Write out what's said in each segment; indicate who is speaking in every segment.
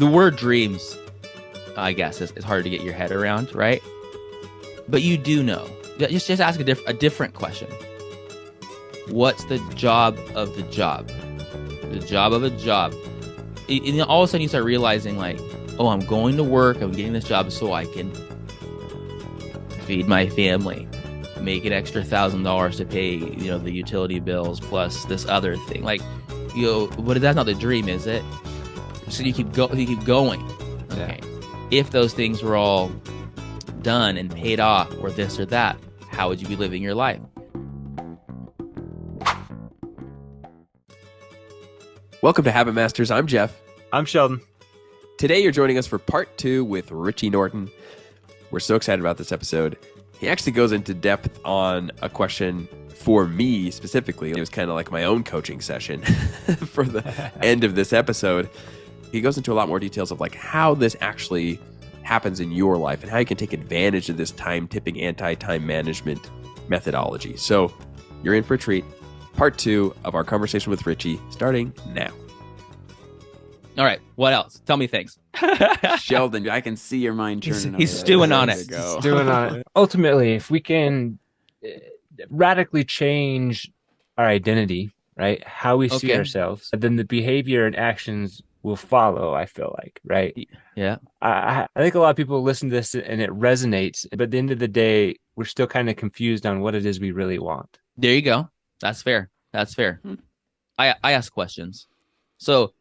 Speaker 1: The word dreams, I guess, is hard to get your head around, right? But you do know. Just ask a different question. What's the job of the job? The job of a job. And all of a sudden you start realizing, like, oh, I'm going to work. I'm getting this job so I can feed my family, make an extra $1,000 to pay, the utility bills plus this other thing. Like, but that's not the dream, is it? So you keep going. Okay. Yeah. If those things were all done and paid off, or this or that, how would you be living your life?
Speaker 2: Welcome to Habit Masters. I'm Jeff.
Speaker 3: I'm Sheldon.
Speaker 2: Today you're joining us for part 2 with Richie Norton. We're so excited about this episode. He actually goes into depth on a question for me specifically. It was kind of like my own coaching session for the end of this episode. He goes into a lot more details of like how this actually happens in your life and how you can take advantage of this time-tipping, anti-time management methodology. So you're in for a treat. Part 2 of our conversation with Richie starting now.
Speaker 1: All right. What else? Tell me things.
Speaker 4: Sheldon, I can see your mind churning.
Speaker 1: He's stewing on it.
Speaker 3: Stewing on it. Ultimately, if we can radically change our identity, right? How we see ourselves, then the behavior and actions will follow, I feel like, right?
Speaker 1: Yeah.
Speaker 3: I think a lot of people listen to this and it resonates, but at the end of the day, we're still kind of confused on what it is we really want.
Speaker 1: There you go. That's fair. I ask questions. So,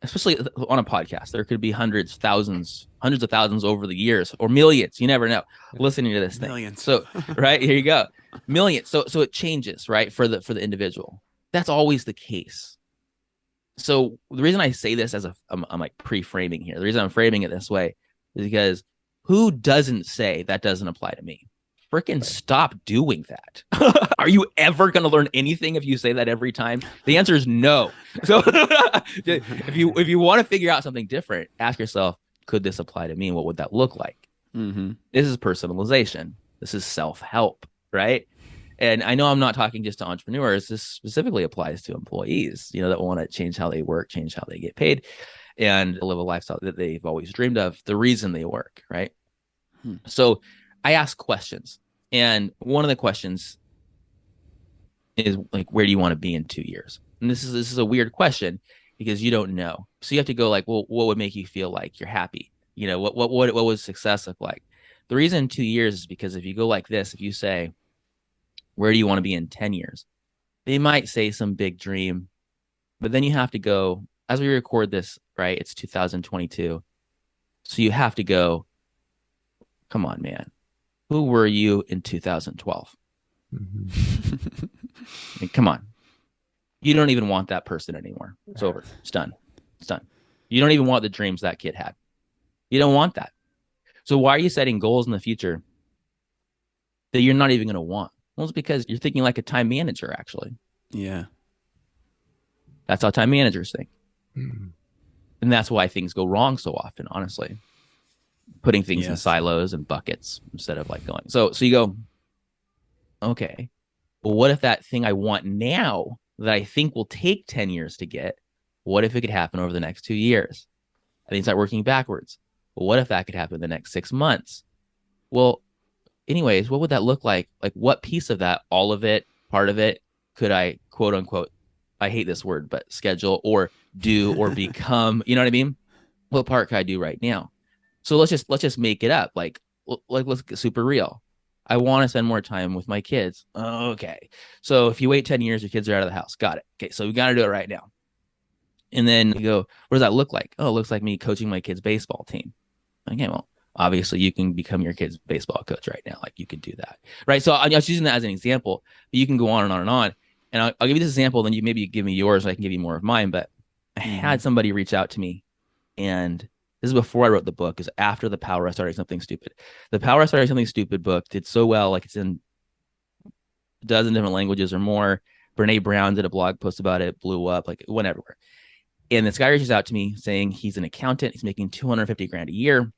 Speaker 1: especially on a podcast, there could be hundreds of thousands over the years, or millions. You never know listening to this thing.
Speaker 4: Millions.
Speaker 1: So, right, here you go. Millions. So it changes, right, for the individual. That's always the case. So the reason I say this I'm like pre-framing here, the reason I'm framing it this way is because who doesn't say that doesn't apply to me? Freaking stop doing that. Are you ever going to learn anything if you say that every time? The answer is no. So if you want to figure out something different, ask yourself, could this apply to me? And what would that look like? Mm-hmm. This is personalization. This is self-help, right? And I know I'm not talking just to entrepreneurs. This specifically applies to employees, that want to change how they work, change how they get paid, and live a lifestyle that they've always dreamed of, the reason they work, right? So I ask questions. And one of the questions is like, where do you want to be in 2 years? And this is a weird question because you don't know. So you have to go like, well, what would make you feel like you're happy? What would success look like? The reason 2 years is because if you go like this, if you say, where do you want to be in 10 years? They might say some big dream, but then you have to go, as we record this, right? It's 2022. So you have to go, come on, man. Who were you in 2012? Mm-hmm. I mean, come on. You don't even want that person anymore. It's over. It's done. You don't even want the dreams that kid had. You don't want that. So why are you setting goals in the future that you're not even going to want? Well, it's because you're thinking like a time manager, actually.
Speaker 4: Yeah.
Speaker 1: That's how time managers think. Mm-hmm. And that's why things go wrong so often, honestly. Putting things in silos and buckets instead of like going. So you go, okay, well, what if that thing I want now that I think will take 10 years to get, what if it could happen over the next 2 years? I think start working backwards. Well, what if that could happen in the next 6 months? Well, anyways, what would that look like? Like what piece of that, all of it, part of it, could I, quote unquote, I hate this word, but schedule or do or become, you know what I mean? What part could I do right now? So let's just make it up. Like let's get super real. I want to spend more time with my kids. Okay. So if you wait 10 years, your kids are out of the house. Got it. Okay. So we got to do it right now. And then you go, what does that look like? Oh, it looks like me coaching my kids' baseball team. Okay. Well, obviously you can become your kid's baseball coach right now. Like you could do that. Right. So I'm just using that as an example, but you can go on and on and on. And I'll give you this example. Then you maybe give me yours. I can give you more of mine. But I had somebody reach out to me, and this is before I wrote the book. Is after The Power of Starting Something Stupid. The Power of Starting Something Stupid book did so well. Like it's in a dozen different languages or more. Brene Brown did a blog post about it. Blew up. Like it went everywhere. And this guy reaches out to me saying he's an accountant. He's making $250,000 a year, and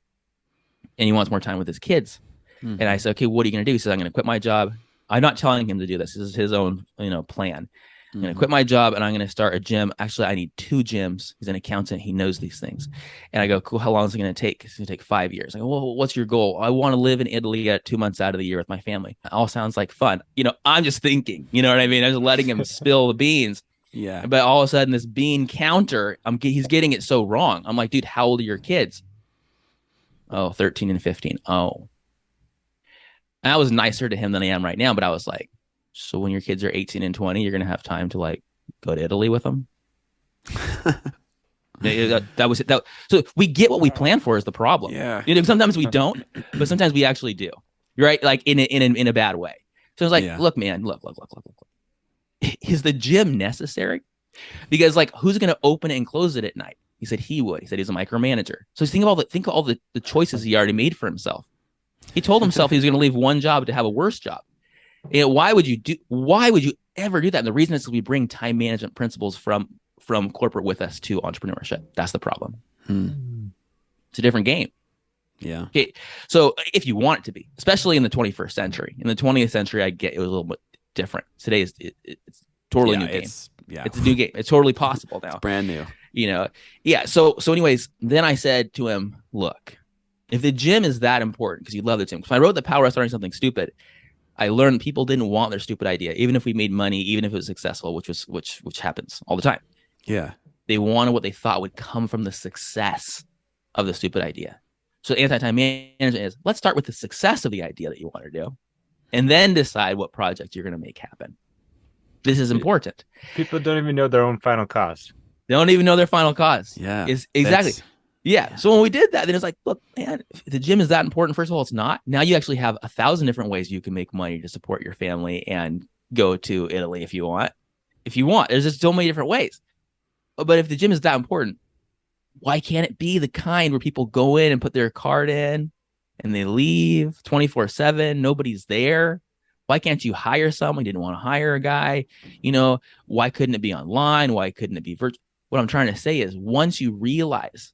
Speaker 1: he wants more time with his kids. And I said, okay, what are you going to do? He says, I'm going to quit my job. I'm not telling him to do this. This is his own, plan. I'm going to quit my job and I'm going to start a gym. Actually, I need 2 gyms. He's an accountant. He knows these things. And I go, cool. How long is it going to take? It's going to take 5 years. I go, well, what's your goal? I want to live in Italy at 2 months out of the year with my family. It all sounds like fun. I'm just thinking, you know what I mean? I'm just letting him spill the beans.
Speaker 4: Yeah.
Speaker 1: But all of a sudden this bean counter, he's getting it so wrong. I'm like, dude, how old are your kids? Oh, 13 and 15. Oh. And I was nicer to him than I am right now, but I was like, so when your kids are 18 and 20, you're going to have time to like go to Italy with them? that was it. So we get what we plan for is the problem.
Speaker 2: Yeah.
Speaker 1: Sometimes we don't, but sometimes we actually do. You're right. Like in a bad way. So it's like, look, man, look. Is the gym necessary? Because like, who's going to open it and close it at night? He said he would. He said he's a micromanager. So think of all the choices he already made for himself. He told himself he was going to leave one job to have a worse job. Why would you ever do that? And the reason is we bring time management principles from corporate with us to entrepreneurship. That's the problem. It's a different game.
Speaker 4: Yeah.
Speaker 1: Okay. So if you want it to be, especially in the 21st century, in the 20th century, I get it was a little bit different. Today it's totally new game. It's a new game. It's totally possible now.
Speaker 4: It's brand new.
Speaker 1: Yeah. So anyways, then I said to him, look, if the gym is that important, because you love the gym. Because I wrote The Power of Starting Something Stupid, I learned people didn't want their stupid idea, even if we made money, even if it was successful, which happens all the time.
Speaker 2: Yeah.
Speaker 1: They wanted what they thought would come from the success of the stupid idea. So anti-time management is, let's start with the success of the idea that you want to do, and then decide what project you're going to make happen. This is important.
Speaker 3: People don't even know their own final cost.
Speaker 1: They don't even know their final cause.
Speaker 4: Yeah.
Speaker 1: Exactly. Yeah. So when we did that, then it's like, look, man, if the gym is that important, first of all, it's not. Now you actually have 1,000 different ways you can make money to support your family and go to Italy if you want. There's just so many different ways. But if the gym is that important, why can't it be the kind where people go in and put their card in and they leave 24/7? Nobody's there. Why can't you hire someone? You didn't want to hire a guy. Why couldn't it be online? Why couldn't it be virtual? What I'm trying to say is, once you realize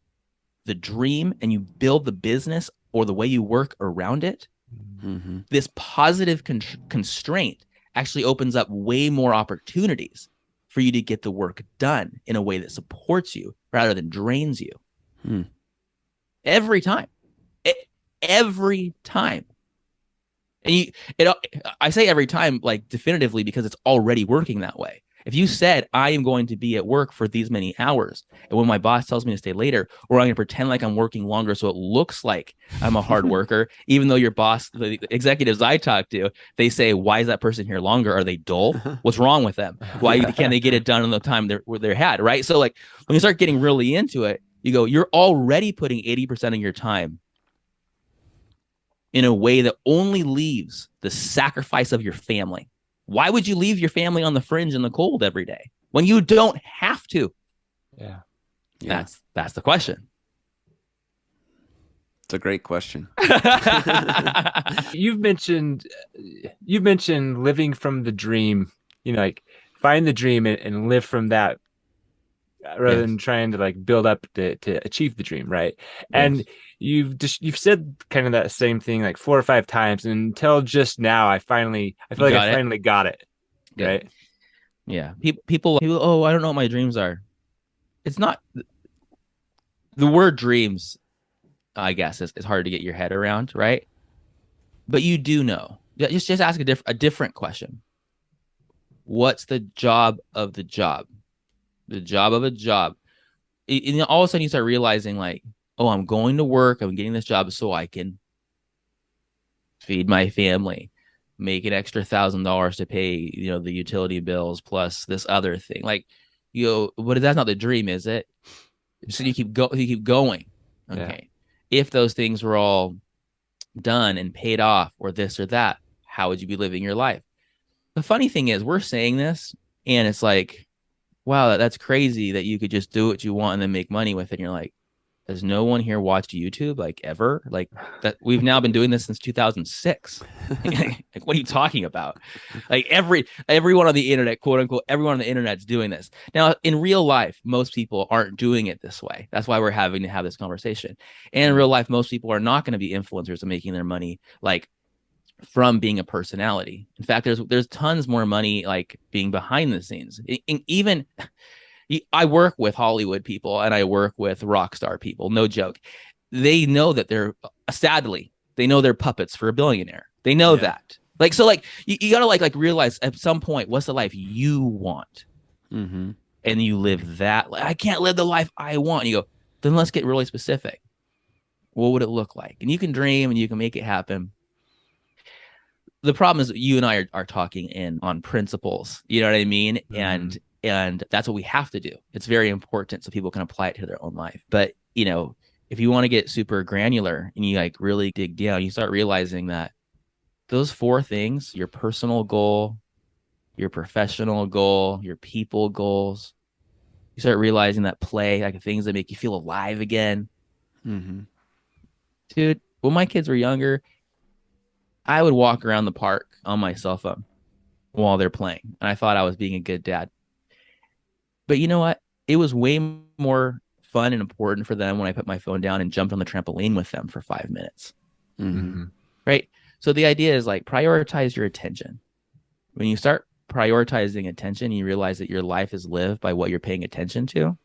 Speaker 1: the dream and you build the business or the way you work around it, this positive constraint actually opens up way more opportunities for you to get the work done in a way that supports you rather than drains you. Every time. Every time. And I say every time, like definitively, because it's already working that way. If you said, I am going to be at work for these many hours, and when my boss tells me to stay later, or I'm going to pretend like I'm working longer so it looks like I'm a hard worker, even though your boss, the executives I talk to, they say, why is that person here longer? Are they dull? What's wrong with them? Why can't they get it done in the time they're had, right? So like when you start getting really into it, you go, you're already putting 80% of your time in a way that only leaves the sacrifice of your family. Why would you leave your family on the fringe in the cold every day when you don't have to?
Speaker 3: Yeah.
Speaker 1: That's the question.
Speaker 4: It's a great question.
Speaker 3: You've mentioned living from the dream, like find the dream and live from that rather than trying to like build up to achieve the dream. Right. Yes. And you've said kind of that same thing like 4 or 5 times until just now. I feel like I finally got it.
Speaker 1: Good.
Speaker 3: Right.
Speaker 1: Yeah. People, oh, I don't know what my dreams are. It's not the word dreams, I guess, is hard to get your head around. Right. But you do know. Just ask a different question. What's the job of the job? The job of a job. And all of a sudden you start realizing like, oh, I'm going to work. I'm getting this job so I can feed my family, make an extra $1,000 to pay, the utility bills plus this other thing. Like, but that's not the dream, is it? So you keep going. Okay. Yeah. If those things were all done and paid off or this or that, how would you be living your life? The funny thing is we're saying this and it's like, wow, that's crazy that you could just do what you want and then make money with it. And you're like, has no one here watched YouTube like ever? Like that we've now been doing this since 2006. Like, what are you talking about? Like everyone on the internet, quote unquote, everyone on the internet's doing this. Now, in real life, most people aren't doing it this way. That's why we're having to have this conversation. And in real life, most people are not going to be influencers and making their money like from being a personality. In fact, there's tons more money like being behind the scenes. Even I work with Hollywood people and I work with rock star people. No joke. They know that sadly, they know they're puppets for a billionaire. They know that. Like, so like you gotta like realize at some point, what's the life you want?
Speaker 4: Mm-hmm.
Speaker 1: And you live that. I can't live the life I want. And you go, then let's get really specific. What would it look like? And you can dream and you can make it happen. The problem is you and I are talking on principles. You know what I mean? Mm-hmm. And that's what we have to do. It's very important so people can apply it to their own life. But, you know, if you want to get super granular and you like really dig down, you start realizing that those 4 things, your personal goal, your professional goal, your people goals, you start realizing that play, like things that make you feel alive again.
Speaker 4: Mm-hmm.
Speaker 1: Dude, when my kids were younger, I would walk around the park on my cell phone while they're playing. And I thought I was being a good dad. But you know what? It was way more fun and important for them when I put my phone down and jumped on the trampoline with them for 5 minutes.
Speaker 4: Mm-hmm.
Speaker 1: Right? So the idea is like prioritize your attention. When you start prioritizing attention, you realize that your life is lived by what you're paying attention to.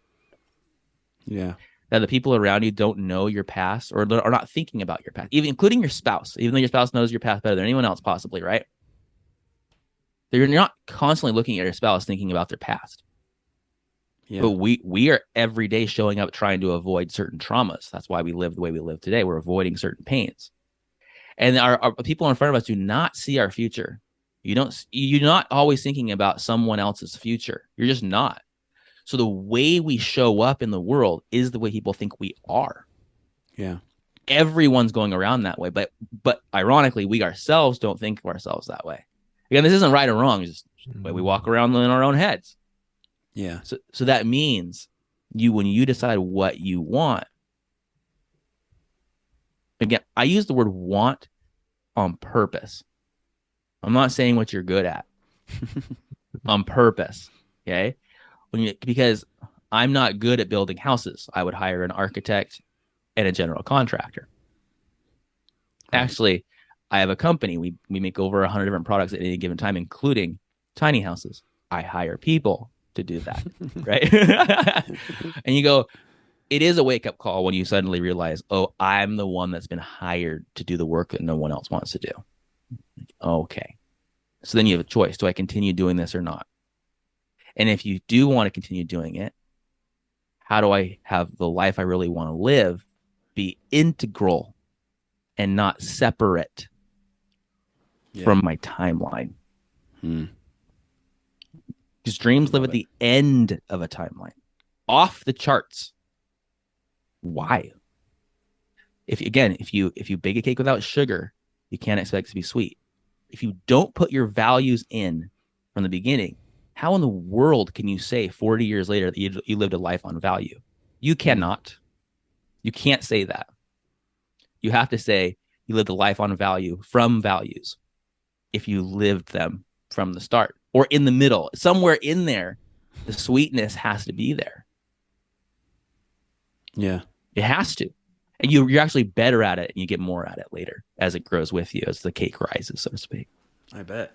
Speaker 4: Yeah.
Speaker 1: That the people around you don't know your past or are not thinking about your past, even including your spouse, even though your spouse knows your past better than anyone else possibly, right? You're not constantly looking at your spouse thinking about their past. Yeah. But we are every day showing up trying to avoid certain traumas. That's why we live the way we live today. We're avoiding certain pains. And our people in front of us do not see our future. You're not always thinking about someone else's future. You're just not. So the way we show up in the world is the way people think we are.
Speaker 4: Yeah.
Speaker 1: Everyone's going around that way. But ironically, we ourselves don't think of ourselves that way. Again, this isn't right or wrong. It's just the way we walk around in our own heads.
Speaker 4: Yeah.
Speaker 1: So that means when you decide what you want, again, I use the word want on purpose. I'm not saying what you're good at. On purpose. Okay? Because I'm not good at building houses. I would hire an architect and a general contractor. Right. Actually, I have a company. We make over 100 different products at any given time, including tiny houses. I hire people to do that, right? And you go, it is a wake-up call when you suddenly realize, oh, I'm the one that's been hired to do the work that no one else wants to do. Okay. So then you have a choice. Do I continue doing this or not? And if you do want to continue doing it, how do I have the life I really want to live be integral and not separate from my timeline? Because dreams live at the end of a timeline. Off the charts. Why? If you bake a cake without sugar, you can't expect it to be sweet. If you don't put your values in from the beginning, how in the world can you say 40 years later that you lived a life on value? You cannot. You can't say that. You have to say you lived a life on value from values if you lived them from the start or in the middle. Somewhere in there, the sweetness has to be there.
Speaker 4: Yeah.
Speaker 1: It has to. And you're actually better at it and you get more at it later as it grows with you, as the cake rises, so to speak.
Speaker 4: I bet.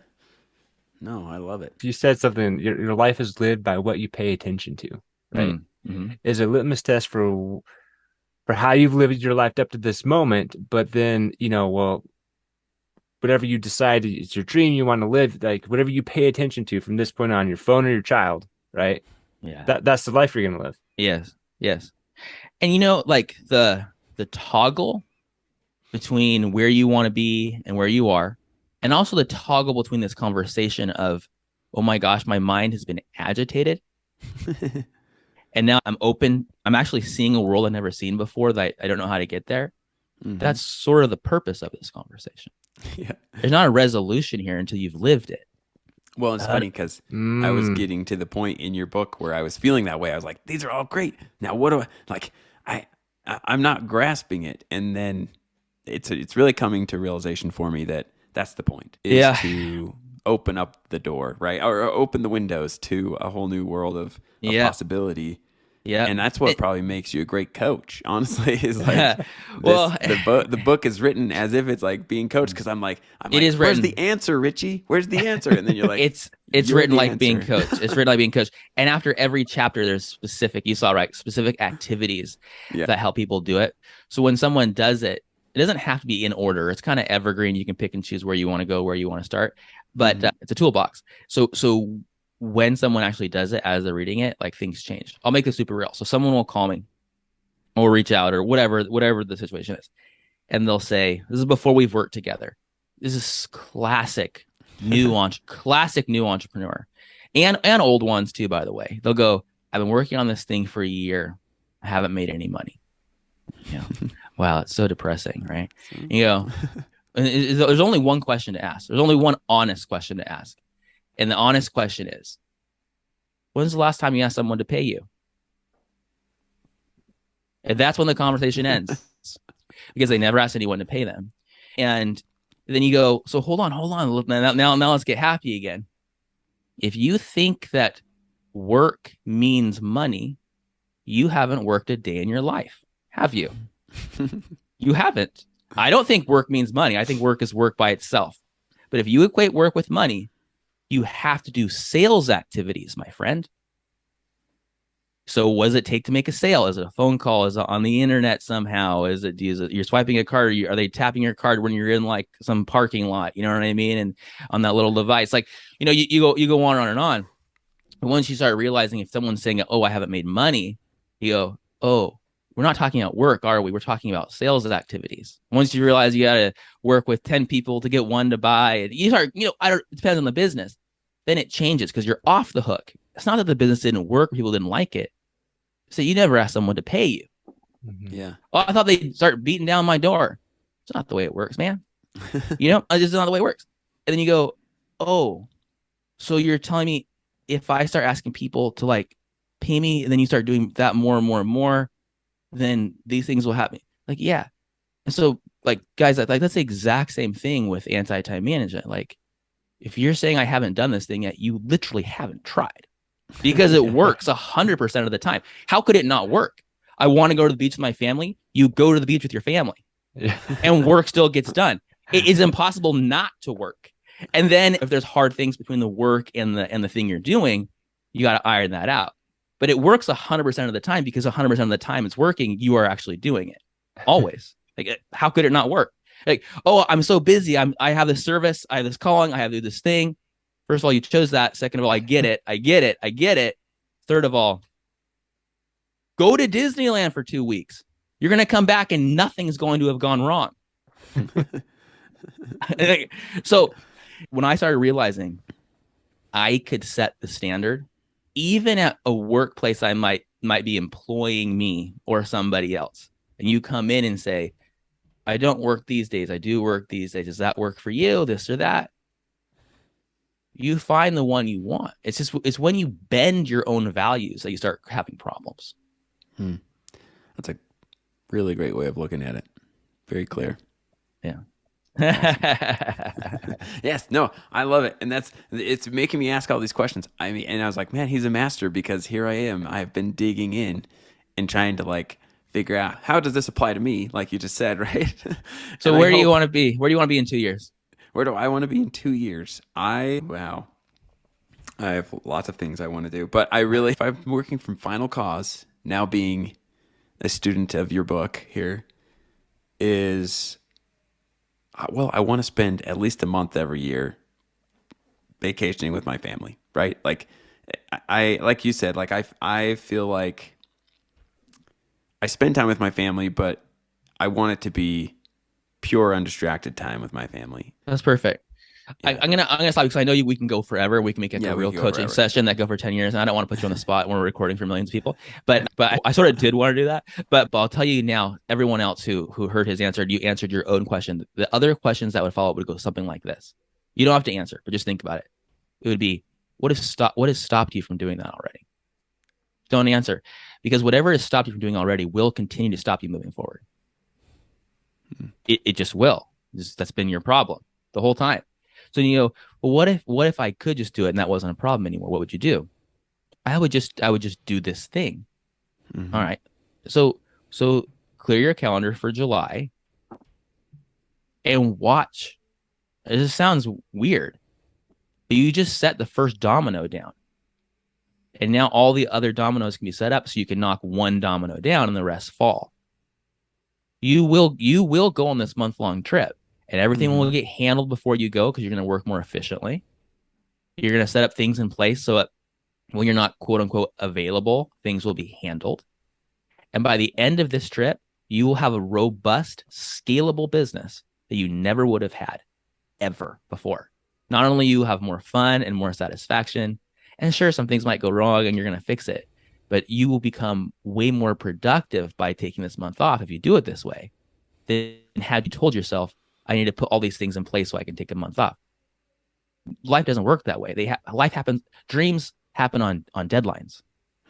Speaker 4: No, I love it.
Speaker 3: You said something, your life is lived by what you pay attention to, right?
Speaker 1: Mm-hmm.
Speaker 3: Is a litmus test for how you've lived your life up to this moment, but then, whatever you decide is your dream you want to live, like whatever you pay attention to from this point on, your phone or your child, right?
Speaker 1: Yeah.
Speaker 3: That's the life you're going to live.
Speaker 1: Yes. And like the toggle between where you want to be and where you are, and also the toggle between this conversation of, oh my gosh, my mind has been agitated. And now I'm open. I'm actually seeing a world I've never seen before that I don't know how to get there. Mm-hmm. That's sort of the purpose of this conversation.
Speaker 4: Yeah.
Speaker 1: There's not a resolution here until you've lived it.
Speaker 4: Well, it's funny because I was getting to the point in your book where I was feeling that way. I was like, these are all great. Now, what do I like? I'm not grasping it. And then it's really coming to realization for me that that's the point, is to open up the door, right? Or open the windows to a whole new world of possibility.
Speaker 1: Yeah.
Speaker 4: And that's what probably makes you a great coach, honestly, is like
Speaker 1: well,
Speaker 4: the book is written as if it's like being coached, because I'm like,
Speaker 1: it is
Speaker 4: where's
Speaker 1: written.
Speaker 4: the answer, Richie? Where's the answer? And then you're like,
Speaker 1: it's
Speaker 4: you're
Speaker 1: written
Speaker 4: the
Speaker 1: like
Speaker 4: answer.
Speaker 1: being coached. It's written like being coached. And after every chapter, there's specific, you saw, right? Specific activities that help people do it. So when someone does it, it doesn't have to be in order. It's kind of evergreen. You can pick and choose where you want to go, where you want to start, but it's a toolbox. So when someone actually does it as they're reading it, like things change. I'll make this super real. So someone will call me or reach out or whatever the situation is. And they'll say, this is before we've worked together. This is classic new entrepreneur and old ones too, by the way. They'll go, I've been working on this thing for a year. I haven't made any money. You know, wow, it's so depressing, right? You know, there's only one question to ask. There's only one honest question to ask. And the honest question is, when's the last time you asked someone to pay you? And that's when the conversation ends, because they never asked anyone to pay them. And then you go, so hold on. Now let's get happy again. If you think that work means money, you haven't worked a day in your life, have you? You haven't. I don't think work means money. I think work is work by itself. But if you equate work with money, you have to do sales activities, my friend. So what does it take to make a sale? Is it a phone call? Is it on the internet somehow? Is it you're swiping a card? Are they tapping your card when you're in like some parking lot? You know what I mean? And on that little device, like, you know, you go on and on. And once you start realizing, if someone's saying, oh, I haven't made money, you go, oh, we're not talking about work, are we? We're talking about sales activities. Once you realize you got to work with 10 people to get one to buy, you start, you know, it depends on the business. Then it changes because you're off the hook. It's not that the business didn't work, people didn't like it. So you never asked someone to pay you.
Speaker 4: Yeah.
Speaker 1: Oh, I thought they'd start beating down my door. It's not the way it works, man. You know, it's just not the way it works. And then you go, oh, so you're telling me if I start asking people to like pay me, and then you start doing that more and more and more, then these things will happen. Like, yeah. And so, like, guys, like that's the exact same thing with anti-time management. Like, if you're saying I haven't done this thing yet, you literally haven't tried, because it works 100% of the time. How could it not work? I want to go to the beach with my family. You go to the beach with your family, and work still gets done. It is impossible not to work. And then if there's hard things between the work and the thing you're doing, you got to iron that out. But it works 100% of the time, because 100% of the time it's working, you are actually doing it always. Like, how could it not work? Like, oh, I'm so busy. I have this service. I have this calling. I have to do this thing. First of all, you chose that. Second of all, I get it. Third of all, go to Disneyland for 2 weeks. You're going to come back and nothing's going to have gone wrong. So when I started realizing I could set the standard, even at a workplace, I might be employing me or somebody else, and you come in and say, I don't work these days. I do work these days. Does that work for you? This or that? You find the one you want. It's when you bend your own values that you start having problems.
Speaker 4: That's a really great way of looking at it. Very clear.
Speaker 1: Yeah.
Speaker 4: Yes, no, I love it. And it's making me ask all these questions. I mean, and I was like, man, he's a master, because here I am. I've been digging in and trying to like figure out, how does this apply to me? Like you just said, right?
Speaker 1: So where do you want to be? Where do you want to be in 2 years?
Speaker 4: Where do I want to be in 2 years? I have lots of things I want to do, but if I'm working from Final Cause, now being a student of your book here, is, well, I want to spend at least a month every year vacationing with my family, right? Like like you said, like I feel like I spend time with my family, but I want it to be pure, undistracted time with my family.
Speaker 1: That's perfect.
Speaker 4: Yeah.
Speaker 1: I'm gonna stop, because I know we can go forever. We can make it a real coaching
Speaker 4: forever.
Speaker 1: session that go for 10 years, and I don't want to put you on the spot when we're recording for millions of people. But I sort of did want to do that. But I'll tell you now, everyone else who heard his answer, you answered your own question. The other questions that would follow would go something like this. You don't have to answer, but just think about it. It would be, what has stopped you from doing that already? Don't answer, because whatever has stopped you from doing already will continue to stop you moving forward. It just will. That's been your problem the whole time. So you go, well, what if I could just do it and that wasn't a problem anymore? What would you do? I would just do this thing.
Speaker 4: Mhm.
Speaker 1: All right. So clear your calendar for July and watch. This sounds weird, but you just set the first domino down. And now all the other dominoes can be set up so you can knock one domino down and the rest fall. You will go on this month-long trip, and everything will get handled before you go because you're going to work more efficiently. You're going to set up things in place so that when you're not quote unquote available, things will be handled. And by the end of this trip, you will have a robust, scalable business that you never would have had ever before. Not only you have more fun and more satisfaction, and sure, some things might go wrong and you're going to fix it, but you will become way more productive by taking this month off if you do it this way than had you told yourself, I need to put all these things in place so I can take a month off. Life doesn't work that way. Life happens. Dreams happen on deadlines.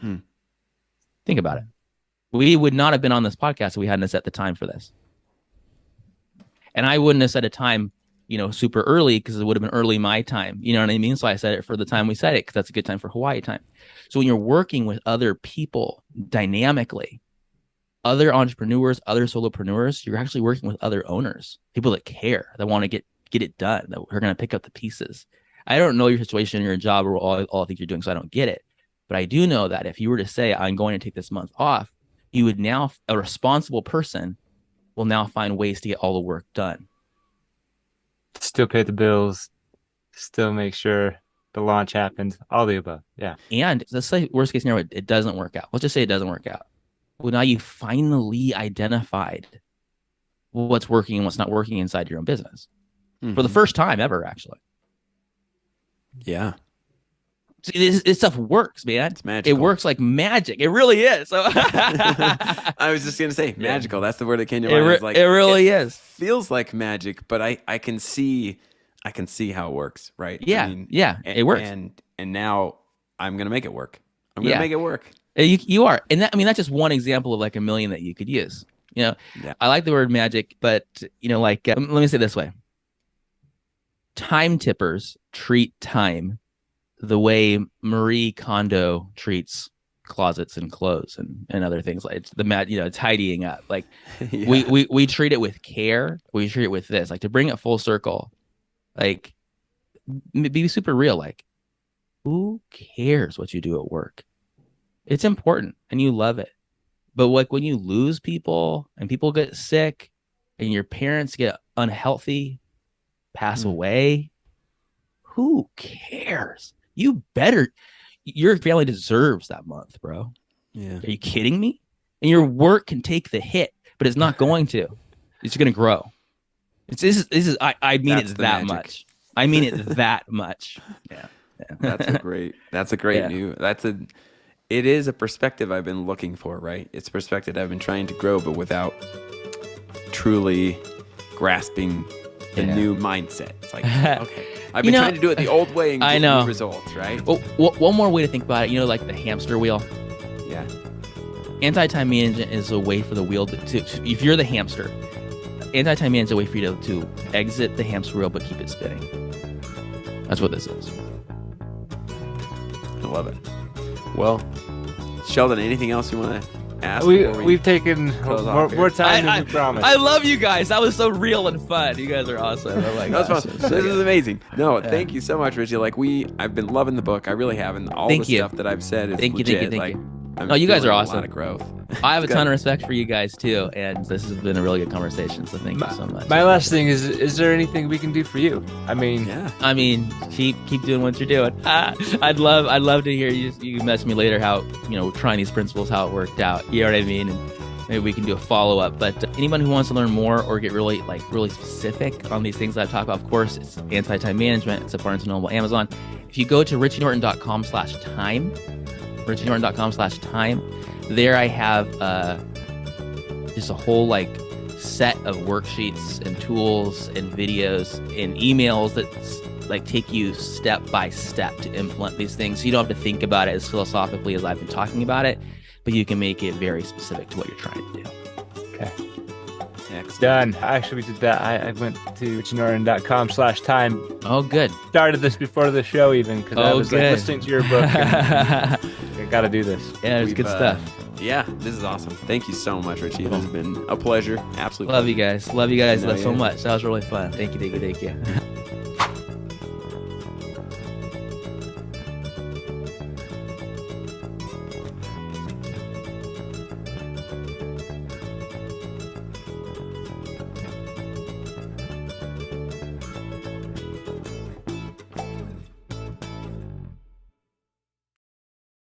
Speaker 1: Think about it. We would not have been on this podcast if we hadn't set the time for this. And I wouldn't have set a time, super early because it would have been early my time. You know what I mean? So I set it for the time we set it because that's a good time for Hawaii time. So when you're working with other people dynamically, other entrepreneurs, other solopreneurs, you're actually working with other owners, people that care, that want to get it done, that are going to pick up the pieces. I don't know your situation, your job, or all things you're doing, so I don't get it. But I do know that if you were to say, I'm going to take this month off, you would now, a responsible person will now find ways to get all the work done.
Speaker 3: Still pay the bills, still make sure the launch happens, all the above. Yeah.
Speaker 1: And let's say worst case scenario, it doesn't work out. Let's just say it doesn't work out. Well, now you finally identified what's working and what's not working inside your own business for the first time ever, actually.
Speaker 4: Yeah.
Speaker 1: See, this stuff works, man.
Speaker 4: It's magical.
Speaker 1: It works like magic. It really is. So
Speaker 4: I was just going to say magical. That's the word that came to mind.
Speaker 1: It really is.
Speaker 4: Feels like magic, but I can see how it works, right?
Speaker 1: Yeah. It works.
Speaker 4: And now I'm going to make it work. I'm going to make it work.
Speaker 1: You are. And that's just one example of like a million that you could use. I like the word magic, but let me say it this way. Time tippers treat time the way Marie Kondo treats closets and clothes and other things like tidying up. Like we treat it with care. We treat it with this, like to bring it full circle, like be super real. Like who cares what you do at work? It's important and you love it. But like when you lose people and people get sick and your parents get unhealthy, pass away, who cares? Your family deserves that month, bro.
Speaker 4: Yeah.
Speaker 1: Are you kidding me? And your work can take the hit, but it's not going to. It's going to grow. I mean it that much. I mean it that much. Yeah.
Speaker 4: That's a great it is a perspective I've been looking for, right? It's a perspective I've been trying to grow, but without truly grasping the new mindset. It's like, okay, I've been trying to do it the old way and get new results, right?
Speaker 1: Well, one more way to think about it, like the hamster wheel.
Speaker 4: Yeah.
Speaker 1: Anti-time management is a way for the wheel to if you're the hamster, anti-time management is a way for you to exit the hamster wheel but keep it spinning. That's what this is.
Speaker 4: I love it. Well, Sheldon, anything else you want to ask?
Speaker 3: We've taken more time than we promised.
Speaker 1: I love you guys. That was so real and fun. You guys are awesome. Oh my gosh.
Speaker 4: That was fun. This is amazing. No, thank you so much, Richie. Like I've been loving the book. I really have, and all stuff that I've said is legit.
Speaker 1: Thank you.
Speaker 4: I'm
Speaker 1: No, you guys are
Speaker 4: feeling
Speaker 1: awesome.
Speaker 4: A lot of growth.
Speaker 1: I have a ton of respect for you guys too, and this has been a really good conversation. So thank you so much.
Speaker 3: My last thing is there anything we can do for you? I mean,
Speaker 1: keep doing what you're doing. I'd love to hear you message me later how trying these principles, how it worked out. You know what I mean? And maybe we can do a follow up. But anyone who wants to learn more or get really specific on these things that I've talked about, of course, it's anti-time management. It's at Barnes & Noble, Amazon. If you go to richienorton.com/time, richienorton.com/time. There I have just a whole set of worksheets and tools and videos and emails that take you step by step to implement these things. So you don't have to think about it as philosophically as I've been talking about it, but you can make it very specific to what you're trying to do.
Speaker 3: Okay.
Speaker 4: Excellent.
Speaker 3: Done. Actually, we did that. I went to richienorton.com/time.
Speaker 1: Oh, good.
Speaker 3: Started this before the show even because I was listening to your book. I got to do this.
Speaker 1: Yeah, it's good stuff.
Speaker 4: Yeah, This is awesome. Thank you so much, Richie. It has been a pleasure. Absolutely.
Speaker 1: Love you guys. Love you guys
Speaker 4: No,
Speaker 1: so
Speaker 4: yeah.
Speaker 1: much. That was really fun. Thank you.